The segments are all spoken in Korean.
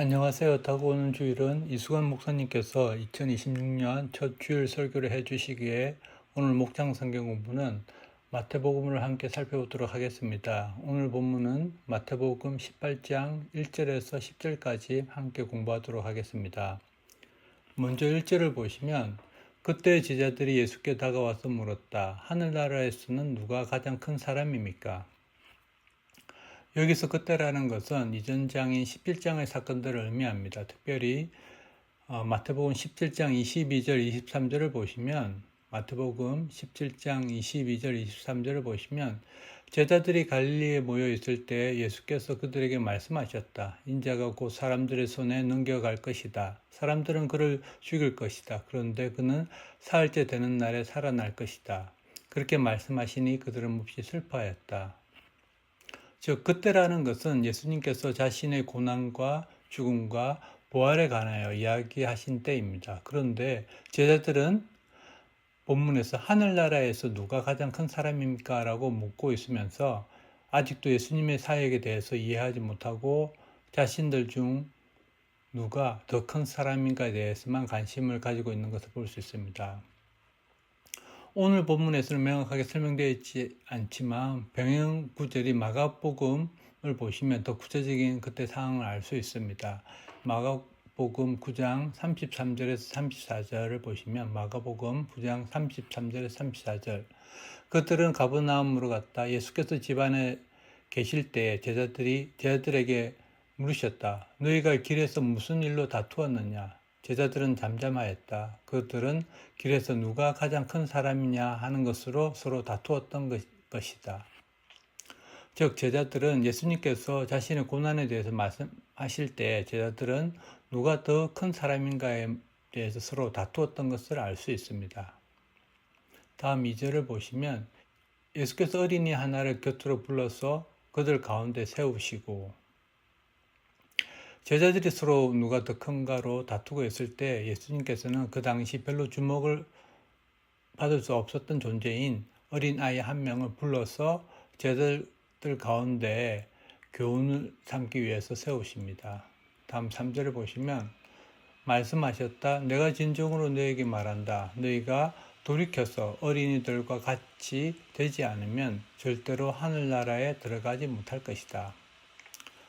안녕하세요. 다가오는 주일은 이수관 목사님께서 2026년 첫 주일 설교를 해주시기에 오늘 목장 성경 공부는 마태복음을 함께 살펴보도록 하겠습니다. 오늘 본문은 마태복음 18장 1절에서 10절까지 함께 공부하도록 하겠습니다. 먼저 1절을 보시면 그때 제자들이 예수께 다가와서 물었다. 하늘나라에서는 누가 가장 큰 사람입니까? 여기서 그때라는 것은 이전 장인 11장의 사건들을 의미합니다. 특별히 마태복음 17장 22절 23절을 보시면 마태복음 17장 22절 23절을 보시면 제자들이 갈릴리에 모여 있을 때 예수께서 그들에게 말씀하셨다. 인자가 곧 사람들의 손에 넘겨갈 것이다. 사람들은 그를 죽일 것이다. 그런데 그는 사흘째 되는 날에 살아날 것이다. 그렇게 말씀하시니 그들은 몹시 슬퍼하였다. 즉 그때라는 것은 예수님께서 자신의 고난과 죽음과 부활에 관하여 이야기하신 때입니다. 그런데 제자들은 본문에서 하늘나라에서 누가 가장 큰 사람입니까? 라고 묻고 있으면서 아직도 예수님의 사역에 대해서 이해하지 못하고 자신들 중 누가 더 큰 사람인가에 대해서만 관심을 가지고 있는 것을 볼 수 있습니다. 오늘 본문에서는 명확하게 설명되어 있지 않지만 병행 구절이 마가복음을 보시면 더 구체적인 그때 상황을 알 수 있습니다. 마가복음 9장 33절에서 34절을 보시면 마가복음 9장 33절에서 34절 그들은 가버나움으로 갔다. 예수께서 집안에 계실 때 제자들에게 물으셨다. 너희가 길에서 무슨 일로 다투었느냐? 제자들은 잠잠하였다. 그들은 길에서 누가 가장 큰 사람이냐 하는 것으로 서로 다투었던 것이다. 즉 제자들은 예수님께서 자신의 고난에 대해서 말씀하실 때 제자들은 누가 더 큰 사람인가에 대해서 서로 다투었던 것을 알 수 있습니다. 다음 2절을 보시면 예수께서 어린이 하나를 곁으로 불러서 그들 가운데 세우시고 제자들이 서로 누가 더 큰가로 다투고 있을 때 예수님께서는 그 당시 별로 주목을 받을 수 없었던 존재인 어린 아이 한 명을 불러서 제자들 가운데 교훈을 삼기 위해서 세우십니다. 다음 3절을 보시면 말씀하셨다. 내가 진정으로 너에게 말한다. 너희가 돌이켜서 어린이들과 같이 되지 않으면 절대로 하늘나라에 들어가지 못할 것이다.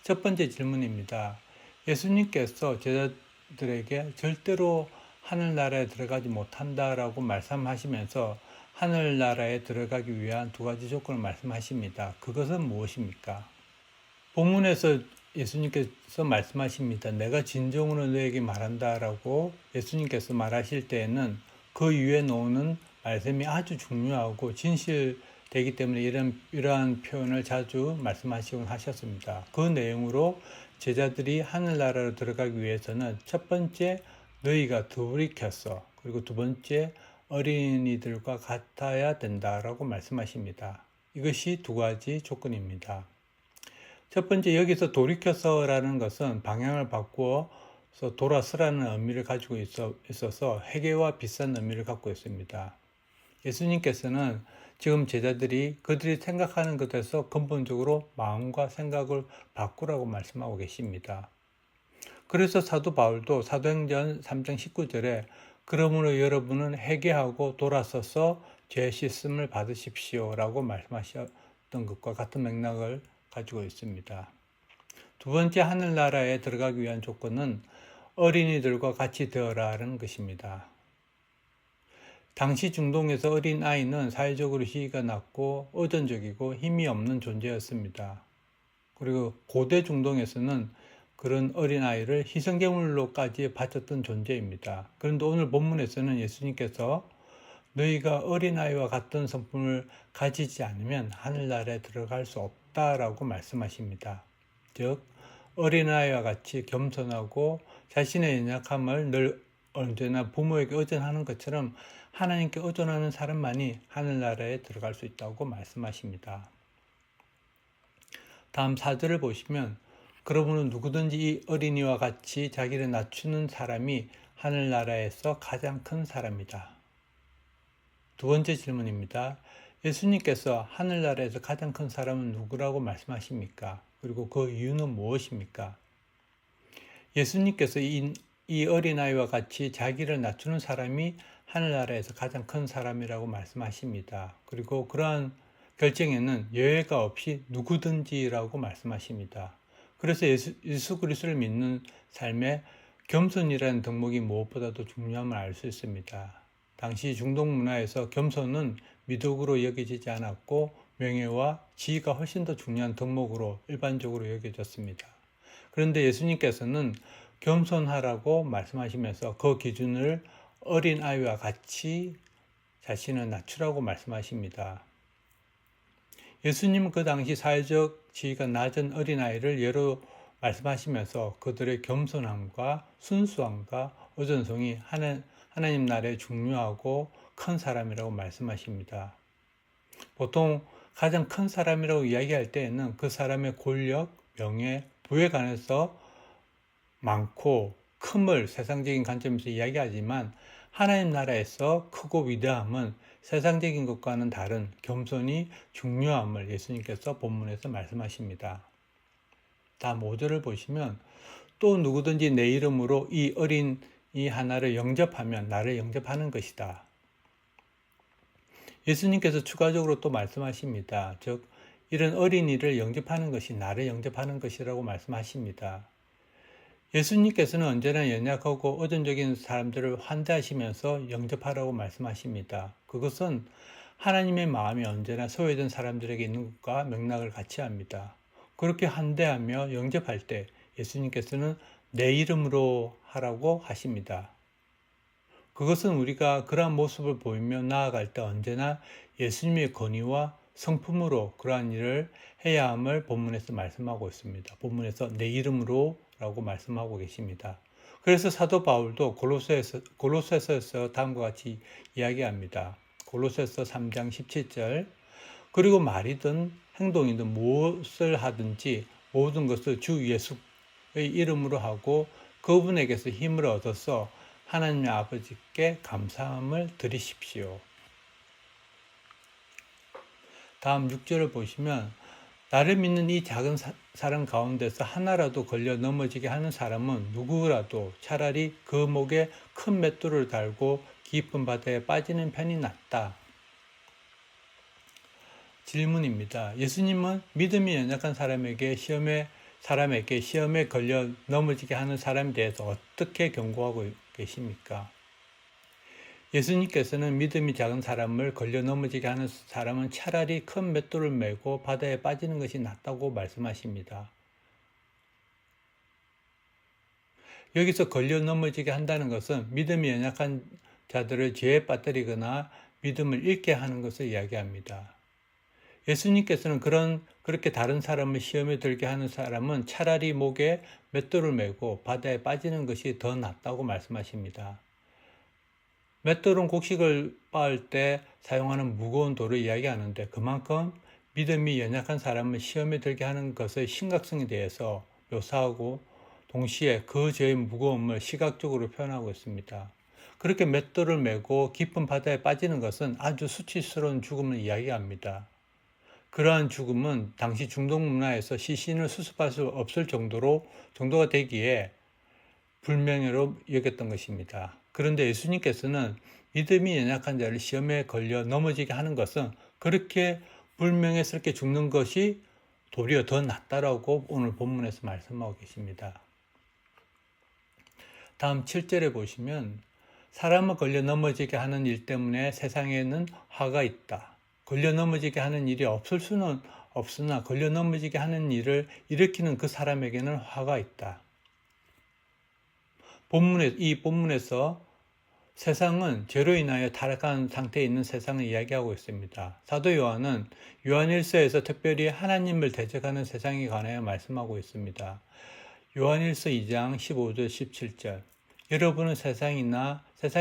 첫 번째 질문입니다. 예수님께서 제자들에게 절대로 하늘나라에 들어가지 못한다라고 말씀하시면서 하늘나라에 들어가기 위한 두 가지 조건을 말씀하십니다. 그것은 무엇입니까? 본문에서 예수님께서 말씀하십니다. 내가 진정으로 너에게 말한다라고 예수님께서 말하실 때에는 그 위에 놓는 말씀이 아주 중요하고 진실되기 때문에 이러한 표현을 자주 말씀하시곤 하셨습니다. 그 내용으로 제자들이 하늘나라로 들어가기 위해서는 첫 번째 너희가 돌이켰어. 그리고 두 번째 어린이들과 같아야 된다라고 말씀하십니다. 이것이 두 가지 조건입니다. 첫 번째 여기서 돌이켜서라는 것은 방향을 바꾸어서 돌아서라는 의미를 가지고 있어서 회개와 비슷한 의미를 갖고 있습니다. 예수님께서는 지금 제자들이 그들이 생각하는 것에서 근본적으로 마음과 생각을 바꾸라고 말씀하고 계십니다. 그래서 사도 바울도 사도행전 3장 19절에 그러므로 여러분은 회개하고 돌아서서 죄 씻음을 받으십시오 라고 말씀하셨던 것과 같은 맥락을 가지고 있습니다. 두 번째 하늘나라에 들어가기 위한 조건은 어린이들과 같이 되어라는 것입니다. 당시 중동에서 어린 아이는 사회적으로 지위가 낮고 의존적이고 힘이 없는 존재였습니다. 그리고 고대 중동에서는 그런 어린 아이를 희생제물로까지 바쳤던 존재입니다. 그런데 오늘 본문에서는 예수님께서 너희가 어린 아이와 같은 성품을 가지지 않으면 하늘나라에 들어갈 수 없다라고 말씀하십니다. 즉 어린아이와 같이 겸손하고 자신의 연약함을 늘 언제나 부모에게 의존하는 것처럼 하나님께 의존하는 사람만이 하늘나라에 들어갈 수 있다고 말씀하십니다. 다음 4절을 보시면 그러므로 누구든지 이 어린이와 같이 자기를 낮추는 사람이 하늘나라에서 가장 큰 사람이다. 두 번째 질문입니다. 예수님께서 하늘나라에서 가장 큰 사람은 누구라고 말씀하십니까? 그리고 그 이유는 무엇입니까? 예수님께서 이 어린아이와 같이 자기를 낮추는 사람이 하늘나라에서 가장 큰 사람이라고 말씀하십니다. 그리고 그러한 결정에는 예외가 없이 누구든지라고 말씀하십니다. 그래서 예수 그리스도를 믿는 삶에 겸손이라는 덕목이 무엇보다도 중요함을 알 수 있습니다. 당시 중동 문화에서 겸손은 미덕으로 여겨지지 않았고 명예와 지위가 훨씬 더 중요한 덕목으로 일반적으로 여겨졌습니다. 그런데 예수님께서는 겸손하라고 말씀하시면서 그 기준을 어린아이와 같이 자신을 낮추라고 말씀하십니다. 예수님은 그 당시 사회적 지위가 낮은 어린아이를 예로 말씀하시면서 그들의 겸손함과 순수함과 의존성이 하나님 나라에 중요하고 큰 사람이라고 말씀하십니다. 보통 가장 큰 사람이라고 이야기할 때에는 그 사람의 권력, 명예, 부에 관해서 많고 큼을 세상적인 관점에서 이야기하지만 하나님 나라에서 크고 위대함은 세상적인 것과는 다른 겸손이 중요함을 예수님께서 본문에서 말씀하십니다. 다음 5절을 보시면 또 누구든지 내 이름으로 이 어린 이 하나를 영접하면 나를 영접하는 것이다. 예수님께서 추가적으로 또 말씀하십니다. 즉 이런 어린이를 영접하는 것이 나를 영접하는 것이라고 말씀하십니다. 예수님께서는 언제나 연약하고 의존적인 사람들을 환대하시면서 영접하라고 말씀하십니다. 그것은 하나님의 마음이 언제나 소외된 사람들에게 있는 것과 맥락을 같이 합니다. 그렇게 환대하며 영접할 때 예수님께서는 내 이름으로 하라고 하십니다. 그것은 우리가 그러한 모습을 보이며 나아갈 때 언제나 예수님의 권위와 성품으로 그러한 일을 해야 함을 본문에서 말씀하고 있습니다. 본문에서 내 이름으로 라고 말씀하고 계십니다. 그래서 사도 바울도 골로새서에서 다음과 같이 이야기합니다. 골로새서 3장 17절 그리고 말이든 행동이든 무엇을 하든지 모든 것을 주 예수의 이름으로 하고 그분에게서 힘을 얻어서 하나님 아버지께 감사함을 드리십시오. 다음 6절을 보시면 나를 믿는 이 작은 사람 가운데서 하나라도 걸려 넘어지게 하는 사람은 누구라도 차라리 그 목에 큰 맷돌을 달고 깊은 바다에 빠지는 편이 낫다. 질문입니다. 예수님은 믿음이 연약한 사람에게 시험에 걸려 넘어지게 하는 사람에 대해서 어떻게 경고하고 계십니까? 예수님께서는 믿음이 작은 사람을 걸려 넘어지게 하는 사람은 차라리 큰 맷돌을 메고 바다에 빠지는 것이 낫다고 말씀하십니다. 여기서 걸려 넘어지게 한다는 것은 믿음이 연약한 자들을 죄에 빠뜨리거나 믿음을 잃게 하는 것을 이야기합니다. 예수님께서는 그렇게 다른 사람을 시험에 들게 하는 사람은 차라리 목에 맷돌을 메고 바다에 빠지는 것이 더 낫다고 말씀하십니다. 맷돌은 곡식을 빻을 때 사용하는 무거운 돌을 이야기하는데 그만큼 믿음이 연약한 사람을 시험에 들게 하는 것의 심각성에 대해서 묘사하고 동시에 그 죄의 무거움을 시각적으로 표현하고 있습니다. 그렇게 맷돌을 메고 깊은 바다에 빠지는 것은 아주 수치스러운 죽음을 이야기합니다. 그러한 죽음은 당시 중동 문화에서 시신을 수습할 수 없을 정도가 되기에 불명예로 여겼던 것입니다. 그런데 예수님께서는 믿음이 연약한 자를 시험에 걸려 넘어지게 하는 것은 그렇게 불명예스럽게 죽는 것이 도리어 더 낫다라고 오늘 본문에서 말씀하고 계십니다. 다음 7절에 보시면 사람을 걸려 넘어지게 하는 일 때문에 세상에는 화가 있다. 걸려 넘어지게 하는 일이 없을 수는 없으나 걸려 넘어지게 하는 일을 일으키는 그 사람에게는 화가 있다. 이 본문에서 세상은 죄로 인하여 타락한 상태에 있는 세상을 이야기하고 있습니다. 사도 요한은 요한일서에서 특별히 하나님을 대적하는 세상에 관하여 말씀하고 있습니다. 요한일서 2장 15절 17절 여러분은 세상에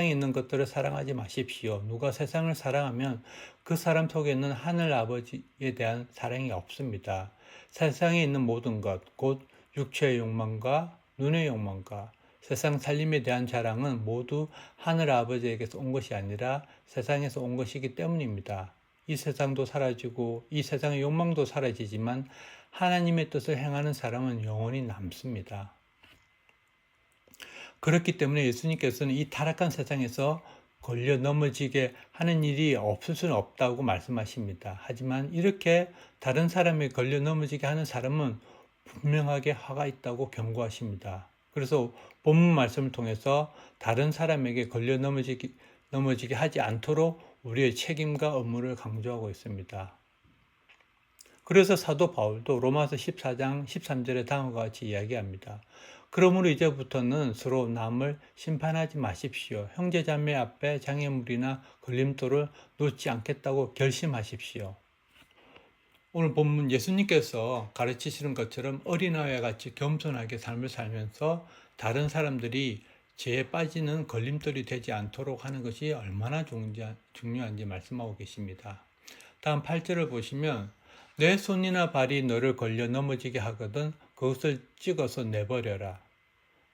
있는 것들을 사랑하지 마십시오. 누가 세상을 사랑하면 그 사람 속에는 하늘 아버지에 대한 사랑이 없습니다. 세상에 있는 모든 것, 곧 육체의 욕망과 눈의 욕망과 세상 살림에 대한 자랑은 모두 하늘 아버지에게서 온 것이 아니라 세상에서 온 것이기 때문입니다. 이 세상도 사라지고 이 세상의 욕망도 사라지지만 하나님의 뜻을 행하는 사람은 영원히 남습니다. 그렇기 때문에 예수님께서는 이 타락한 세상에서 걸려 넘어지게 하는 일이 없을 수는 없다고 말씀하십니다. 하지만 이렇게 다른 사람에 걸려 넘어지게 하는 사람은 분명하게 화가 있다고 경고하십니다. 그래서 본문 말씀을 통해서 다른 사람에게 걸려 넘어지게 하지 않도록 우리의 책임과 업무를 강조하고 있습니다. 그래서 사도 바울도 로마서 14장 13절에 다음과 같이 이야기합니다. 그러므로 이제부터는 서로 남을 심판하지 마십시오. 형제자매 앞에 장애물이나 걸림돌을 놓지 않겠다고 결심하십시오. 오늘 본문 예수님께서 가르치시는 것처럼 어린아이와 같이 겸손하게 삶을 살면서 다른 사람들이 죄에 빠지는 걸림돌이 되지 않도록 하는 것이 얼마나 중요한지 말씀하고 계십니다. 다음 8절을 보시면 내 손이나 발이 너를 걸려 넘어지게 하거든 그것을 찍어서 내버려라.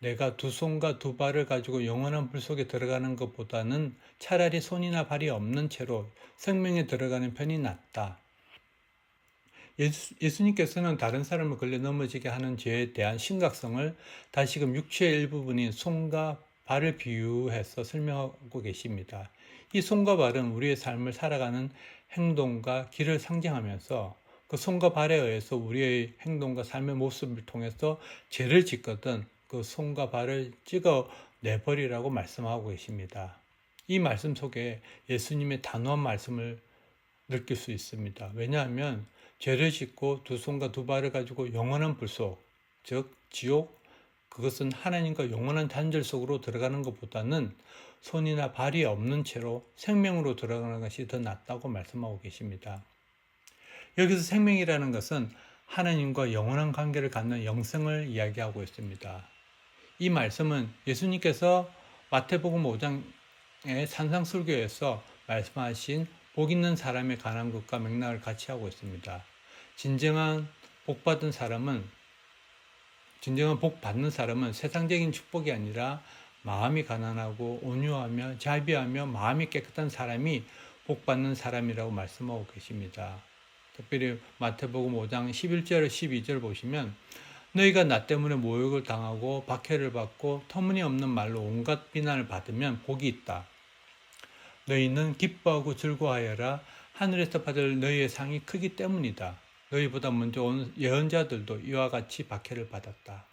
내가 두 손과 두 발을 가지고 영원한 불 속에 들어가는 것보다는 차라리 손이나 발이 없는 채로 생명에 들어가는 편이 낫다. 예수님께서는 다른 사람을 걸려 넘어지게 하는 죄에 대한 심각성을 다시금 육체의 일부분인 손과 발을 비유해서 설명하고 계십니다. 이 손과 발은 우리의 삶을 살아가는 행동과 길을 상징하면서 그 손과 발에 의해서 우리의 행동과 삶의 모습을 통해서 죄를 짓거든 그 손과 발을 찍어 내버리라고 말씀하고 계십니다. 이 말씀 속에 예수님의 단호한 말씀을 느낄 수 있습니다. 왜냐하면 죄를 짓고 두 손과 두 발을 가지고 영원한 불 속, 즉 지옥, 그것은 하나님과 영원한 단절 속으로 들어가는 것보다는 손이나 발이 없는 채로 생명으로 들어가는 것이 더 낫다고 말씀하고 계십니다. 여기서 생명이라는 것은 하나님과 영원한 관계를 갖는 영생을 이야기하고 있습니다. 이 말씀은 예수님께서 마태복음 5장의 산상설교에서 말씀하신 복 있는 사람에 관한 것과 맥락을 같이 하고 있습니다. 진정한 복 받는 사람은 세상적인 축복이 아니라 마음이 가난하고 온유하며 자비하며 마음이 깨끗한 사람이 복 받는 사람이라고 말씀하고 계십니다. 특별히 마태복음 5장 11절 12절 보시면 너희가 나 때문에 모욕을 당하고 박해를 받고 터무니없는 말로 온갖 비난을 받으면 복이 있다. 너희는 기뻐하고 즐거워하여라. 하늘에서 받을 너희의 상이 크기 때문이다. 너희보다 먼저 온 예언자들도 이와 같이 박해를 받았다.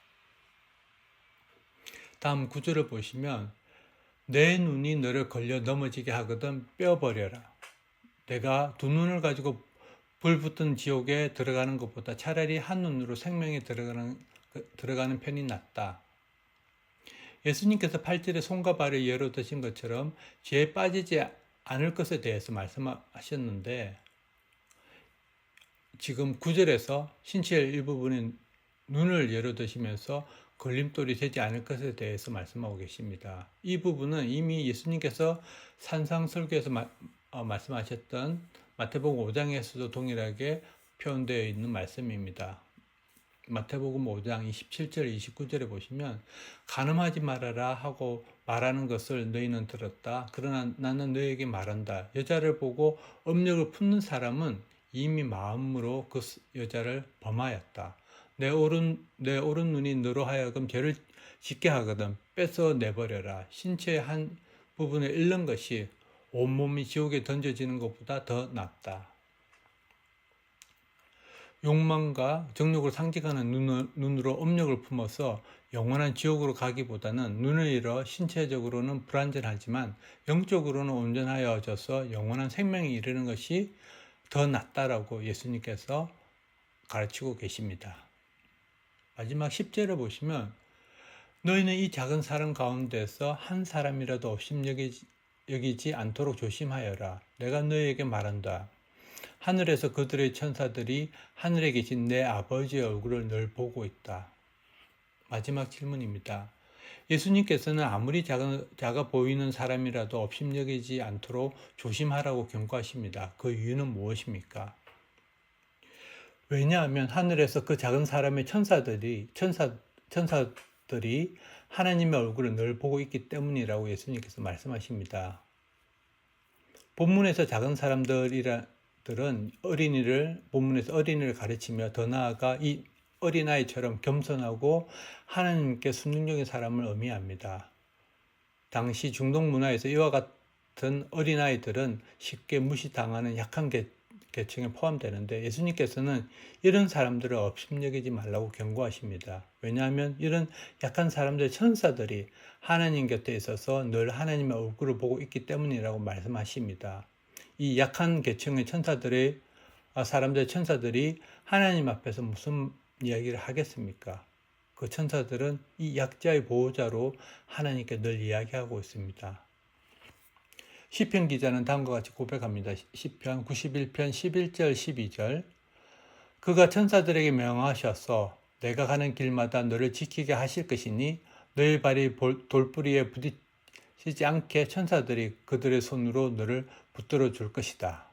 다음 구절을 보시면 내 눈이 너를 걸려 넘어지게 하거든 뼈버려라. 내가 두 눈을 가지고 불 붙은 지옥에 들어가는 것보다 차라리 한 눈으로 생명에 들어가는 편이 낫다. 예수님께서 8절에 손과 발을 예로 드신 것처럼 죄에 빠지지 않을 것에 대해서 말씀하셨는데 지금 9절에서 신체의 일부분인 눈을 예로 드시면서 걸림돌이 되지 않을 것에 대해서 말씀하고 계십니다. 이 부분은 이미 예수님께서 산상설교에서 말씀하셨던 마태복음 5장에서도 동일하게 표현되어 있는 말씀입니다. 마태복음 5장 27절 29절에 보시면 간음하지 말아라 하고 말하는 것을 너희는 들었다. 그러나 나는 너희에게 말한다. 여자를 보고 음욕을 품는 사람은 이미 마음으로 그 여자를 범하였다. 내 오른 눈이 너로 하여금 죄를 짓게 하거든 뺏어 내버려라. 신체의 한 부분을 잃는 것이 온몸이 지옥에 던져지는 것보다 더 낫다. 욕망과 정욕을 상징하는 눈으로 음욕을 품어서 영원한 지옥으로 가기보다는 눈을 잃어 신체적으로는 불완전하지만 영적으로는 온전하여져서 영원한 생명에 이르는 것이 더 낫다라고 예수님께서 가르치고 계십니다. 마지막 10절을 보시면 너희는 이 작은 사람 가운데서 한 사람이라도 업신여기지 않도록 조심하여라. 내가 너희에게 말한다. 하늘에서 그들의 천사들이 하늘에 계신 내 아버지의 얼굴을 늘 보고 있다. 마지막 질문입니다. 예수님께서는 아무리 작아 보이는 사람이라도 업신여기지 않도록 조심하라고 경고하십니다. 그 이유는 무엇입니까? 왜냐하면 하늘에서 그 작은 사람의 천사들이 하나님의 얼굴을 늘 보고 있기 때문이라고 예수님께서 말씀하십니다. 본문에서 작은 사람들은 본문에서 어린이를 가르치며 더 나아가 이 어린아이처럼 겸손하고 하나님께 순종적인 사람을 의미합니다. 당시 중동 문화에서 이와 같은 어린아이들은 쉽게 무시당하는 약한 계층에 포함되는데 예수님께서는 이런 사람들을 업신여기지 말라고 경고하십니다. 왜냐하면 이런 약한 사람들, 천사들이 하나님 곁에 있어서 늘 하나님의 얼굴을 보고 있기 때문이라고 말씀하십니다. 이 약한 계층의 천사들이 하나님 앞에서 무슨 이야기를 하겠습니까? 그 천사들은 이 약자의 보호자로 하나님께 늘 이야기하고 있습니다. 시편 기자는 다음과 같이 고백합니다. 시편 91편 11절 12절 그가 천사들에게 명하셔서 내가 가는 길마다 너를 지키게 하실 것이니 너의 발이 돌뿌리에 부딪히지 않게 천사들이 그들의 손으로 너를 붙들어 줄 것이다.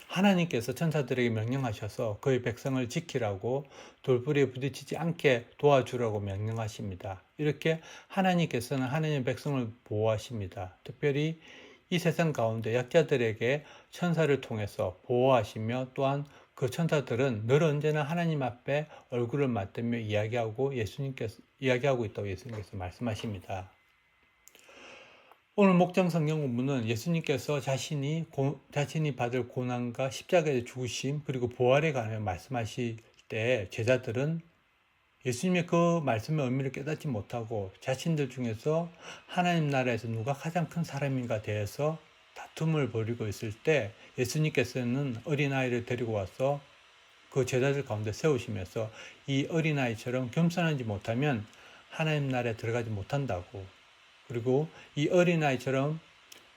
하나님께서 천사들에게 명령하셔서 그의 백성을 지키라고 돌뿌리에 부딪히지 않게 도와주라고 명령하십니다. 이렇게 하나님께서는 하나님의 백성을 보호하십니다. 특별히 이 세상 가운데 약자들에게 천사를 통해서 보호하시며 또한 그 천사들은 늘 언제나 하나님 앞에 얼굴을 맞대며 이야기하고 있다고 예수님께서 말씀하십니다. 오늘 목장 성경 공부는 예수님께서 자신이 받을 고난과 십자가의 죽으심 그리고 부활에 관해 말씀하실 때 제자들은 예수님의 그 말씀의 의미를 깨닫지 못하고 자신들 중에서 하나님 나라에서 누가 가장 큰 사람인가 대해서 다툼을 벌이고 있을 때 예수님께서는 어린아이를 데리고 와서 그 제자들 가운데 세우시면서 이 어린아이처럼 겸손하지 못하면 하나님 나라에 들어가지 못한다고, 그리고 이 어린아이처럼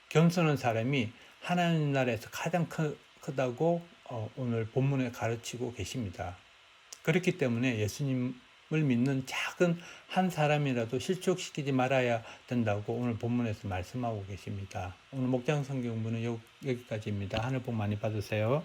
겸손한 사람이 하나님 나라에서 가장 크다고 오늘 본문에 가르치고 계십니다. 그렇기 때문에 예수님을 믿는 작은 한 사람이라도 실족시키지 말아야 된다고 오늘 본문에서 말씀하고 계십니다. 오늘 목장 성경문은 여기까지입니다. 하늘 복 많이 받으세요.